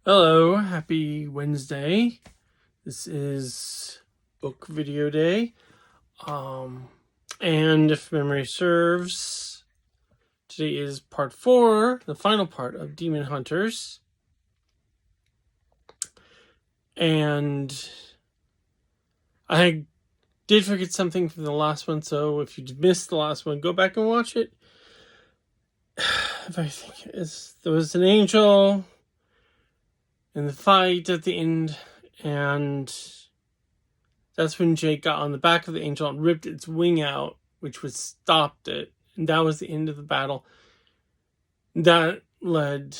Hello, happy Wednesday. This is book video day. And if memory serves, today is part 4, the final part of Demon Hunters. And I did forget something from the last one, so if you missed the last one, go back and watch it. If I think there was an angel in the fight at the end, and that's when Jake got on the back of the angel and ripped its wing out, which was stopped it. And that was the end of the battle. That led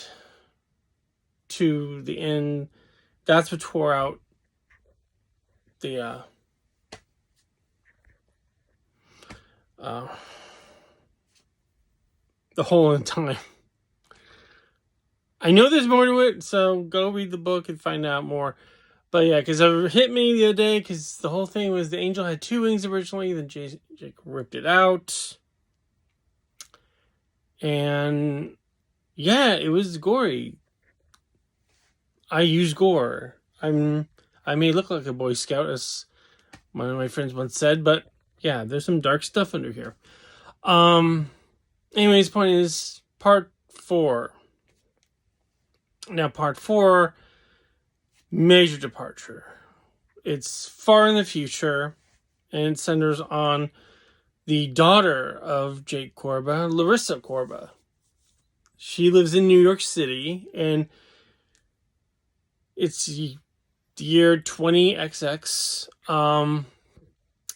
to the end. That's what tore out the hole in time. I know there's more to it, so go read the book and find out more. But yeah, because it hit me the other day, because the whole thing was the angel had 2 wings originally, then Jake ripped it out. And yeah, it was gory. I use gore. I may look like a Boy Scout, as one of my friends once said, but yeah, there's some dark stuff under here. Anyways, point is part 4. Now, part 4, major departure. It's far in the future, and it centers on the daughter of Jake Corba, Larissa Corba. She lives in New York City, and it's the year 20XX,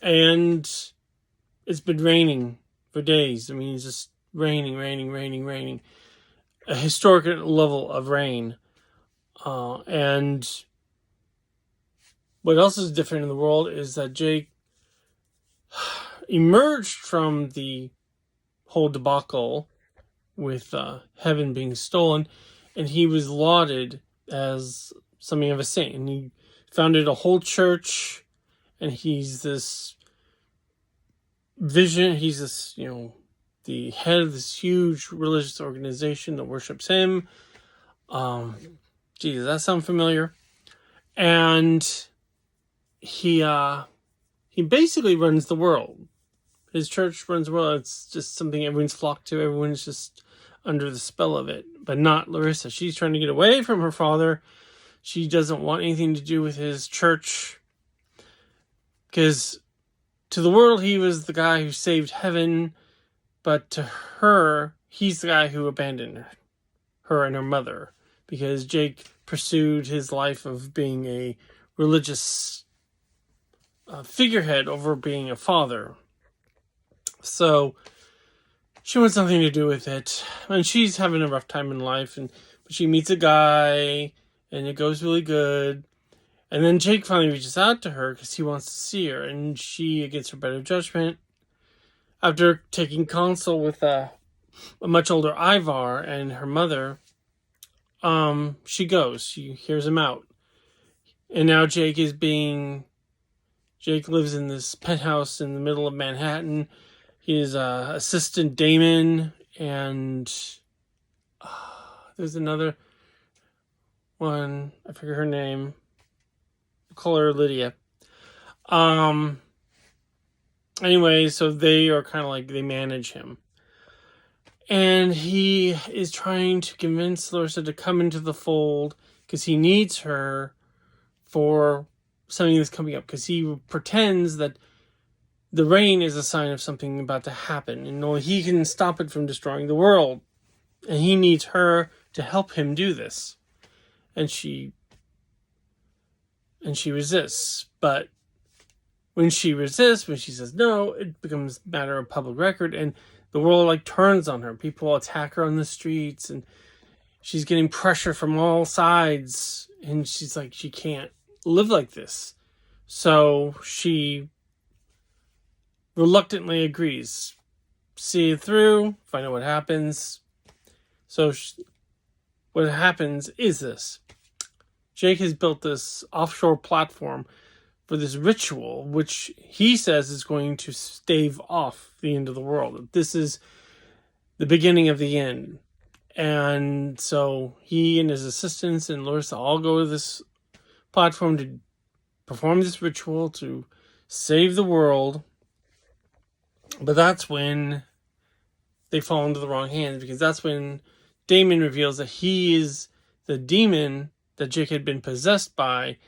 and it's been raining for days. I mean, it's just raining. A historic level of rain. And what else is different in the world is that Jake emerged from the whole debacle with heaven being stolen, and he was lauded as something of a saint, and he founded a whole church, and he's this vision, he's this, the head of this huge religious organization that worships him. Does that sound familiar? And he basically runs the world. His church runs the world. It's just something everyone's flocked to. Everyone's just under the spell of it, but not Larissa. She's trying to get away from her father. She doesn't want anything to do with his church, because to the world, he was the guy who saved heaven, but to her, he's the guy who abandoned her and her mother, because Jake pursued his life of being a religious figurehead over being a father. So she wants nothing to do with it, and she's having a rough time in life, but she meets a guy, and it goes really good. And then Jake finally reaches out to her because he wants to see her, and she, against her better judgment, after taking counsel with a much older Ivar and her mother, she goes. She hears him out. And now Jake lives in this penthouse in the middle of Manhattan. He is assistant Damon, and there's another one, I forget her name. I'll call her Lydia. Anyway, so they are kind of like, they manage him. And he is trying to convince Larissa to come into the fold because he needs her for something that's coming up. Because he pretends that the rain is a sign of something about to happen, and only he can stop it from destroying the world. And he needs her to help him do this. And she resists. But when she says no, it becomes a matter of public record, and the world turns on her. People attack her on the streets, and she's getting pressure from all sides, and she's like, she can't live like this. So she reluctantly agrees. See it through, find out what happens. So what happens is this. Jake has built this offshore platform for this ritual, which he says is going to stave off the end of the world. This is the beginning of the end. And so he and his assistants and Larissa all go to this platform to perform this ritual to save the world. But that's when they fall into the wrong hands, because that's when Damon reveals that he is the demon that Jake had been possessed by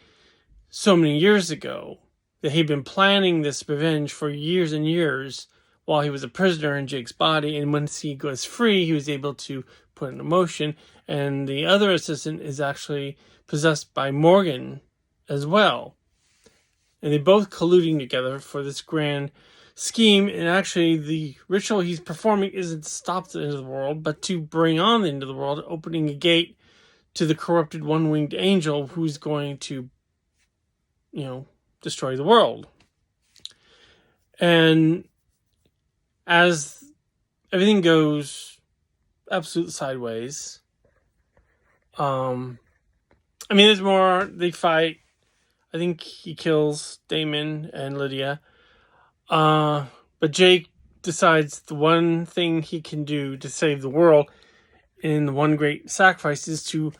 so many years ago, that he'd been planning this revenge for years and years while he was a prisoner in Jake's body. And once he goes free, he was able to put it into motion. And the other assistant is actually possessed by Morgan as well. And they both colluding together for this grand scheme. And actually, the ritual he's performing isn't to stop the end of the world, but to bring on the end of the world, opening a gate to the corrupted one-winged angel who's going to, destroy the world. And as everything goes absolute sideways, there's more. They fight. I think he kills Damon and Lydia. But Jake decides the one thing he can do to save the world in the one great sacrifice is to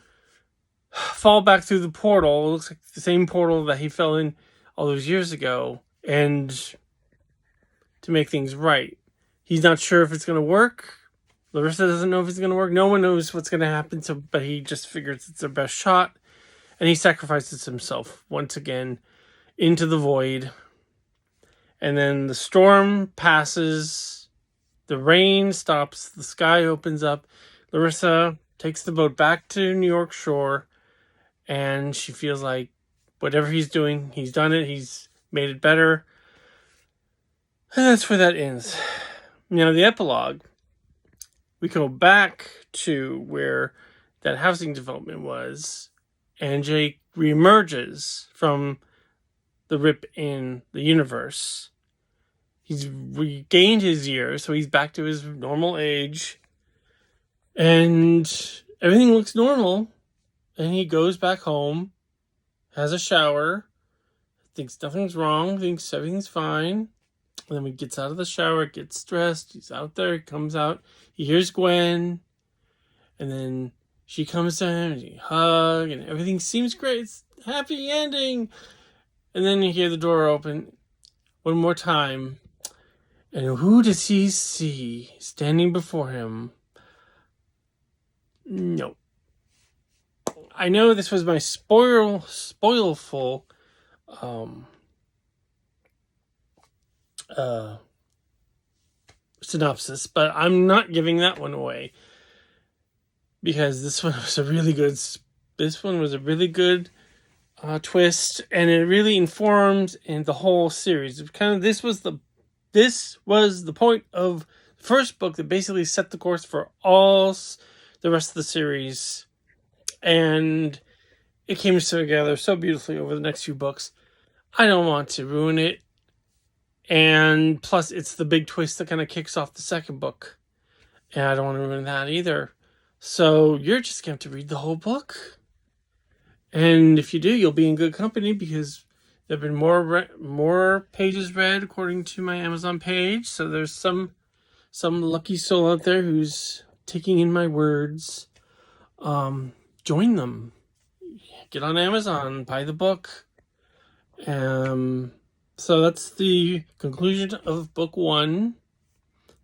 fall back through the portal. It looks like the same portal that he fell in all those years ago, and to make things right. He's not sure if it's going to work. Larissa doesn't know if it's going to work. No one knows what's going to happen, but he just figures it's their best shot. And he sacrifices himself once again into the void. And then the storm passes. The rain stops. The sky opens up. Larissa takes the boat back to New York shore. And she feels like whatever he's doing, he's done it. He's made it better. And that's where that ends. The epilogue. We go back to where that housing development was. And Jake reemerges from the rip in the universe. He's regained his years, so he's back to his normal age. And everything looks normal. And he goes back home, has a shower, thinks nothing's wrong, thinks everything's fine. And then he gets out of the shower, gets dressed, he's out there, comes out, he hears Gwen, and then she comes to him, and he hug, and everything seems great, it's a happy ending. And then you hear the door open one more time, and who does he see standing before him? No. I know this was my spoilful synopsis, but I'm not giving that one away, because this one was a really good twist, and it really informed in the whole series. This was the point of the first book that basically set the course for all the rest of the series, and it came together so beautifully over the next few books. I don't want to ruin it, and plus it's the big twist that kind of kicks off the second book, and I don't want to ruin that either. So you're just going to have to read the whole book. And if you do, you'll be in good company, because there have been more pages read according to my Amazon page. So there's some lucky soul out there who's taking in my words. Join them. Get on Amazon, buy the book. So that's the conclusion of book 1,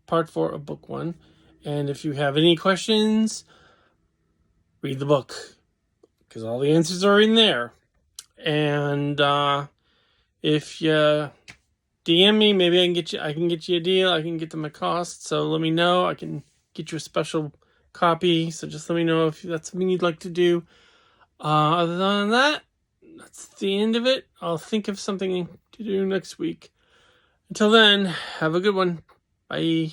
part 4 of book 1. And if you have any questions, read the book, because all the answers are in there. And if you DM me, maybe I can get you a deal. I can get them a cost. So let me know. I can get you a special copy. So just let me know if that's something you'd like to do. Other than that, that's the end of it. I'll think of something to do next week. Until then, have a good one. Bye.